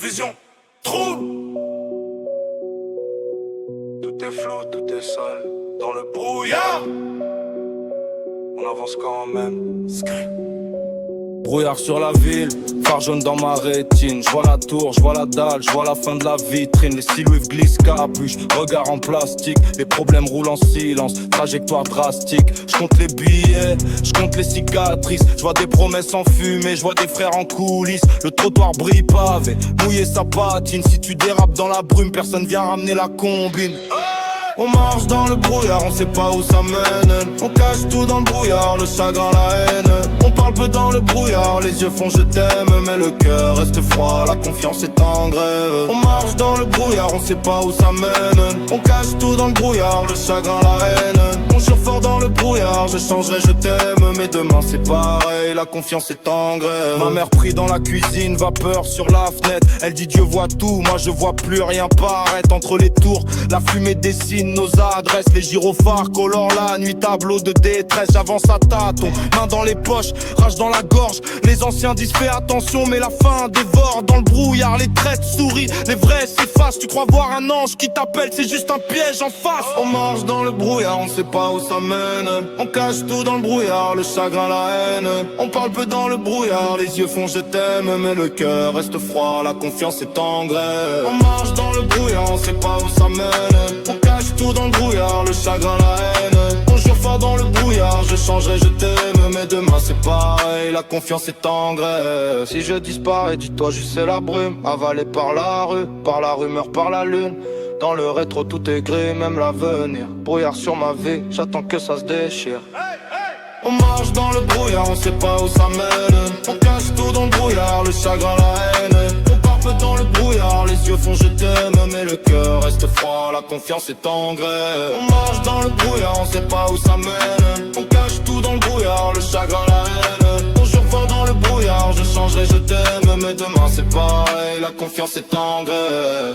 vision trouble. Tout est flou, tout est sale dans le brouillard. On avance quand même. Brouillard sur la ville, phare jaune dans ma rétine. J'vois la tour, j'vois la dalle, j'vois la fin de la vitrine. Les silhouettes glissent, capuche, regard en plastique. Les problèmes roulent en silence, trajectoire drastique. J'compte les billets, j'compte les cicatrices. J'vois des promesses en fumée, j'vois des frères en coulisses. Le trottoir brille pavé, mouiller sa patine. Si tu dérapes dans la brume, personne vient ramener la combine. On marche dans le brouillard, on sait pas où ça mène. On cache tout dans le brouillard, le chagrin, la haine. On parle peu dans le brouillard, les yeux font je t'aime. Mais le cœur reste froid, la confiance est en grève. On marche dans le brouillard, on sait pas où ça mène. On cache tout dans le brouillard, le chagrin, la haine. On jure fort dans le brouillard, je changerai, je t'aime. Mais demain c'est pareil, la confiance est en grève. Ma mère prie dans la cuisine, vapeur sur la fenêtre. Elle dit Dieu voit tout, moi je vois plus rien paraître. Entre les tours, la fumée dessine nos adresses, les gyrophares colorent la nuit, tableau de détresse. J'avance à tâtons, main dans les poches, rage dans la gorge. Les anciens disent fais attention, mais la faim dévore. Dans le brouillard, les traites sourient, les vrais s'effacent. Tu crois voir un ange qui t'appelle, c'est juste un piège en face. On marche dans le brouillard, on sait pas où ça mène. On cache tout dans le brouillard, le chagrin, la haine. On parle peu dans le brouillard, les yeux font je t'aime. Mais le cœur reste froid, la confiance est en grève. On marche dans le brouillard, on sait pas où ça mène. On cache tout dans le brouillard, le chagrin, la haine. On jure fort dans le brouillard, je changerai, je t'aime. Mais demain c'est pareil, la confiance est en grève. Si je disparais, dis-toi juste c'est la brume. Avalé par la rumeur, par la lune. Dans le rétro tout est gris, même l'avenir. Brouillard sur ma vie, j'attends que ça se déchire. On marche dans le brouillard, on sait pas où ça mène. On cache tout dans le brouillard, le chagrin, la haine. On part peu dans le brouillard, les yeux font je t'aime. Mais le cœur reste froid, la confiance est en grève. On marche dans le brouillard, on sait pas où ça mène. On cache tout dans le brouillard, le chagrin, la haine. On jure fort dans le brouillard, je changerai, je t'aime. Mais demain c'est pareil, la confiance est en grève.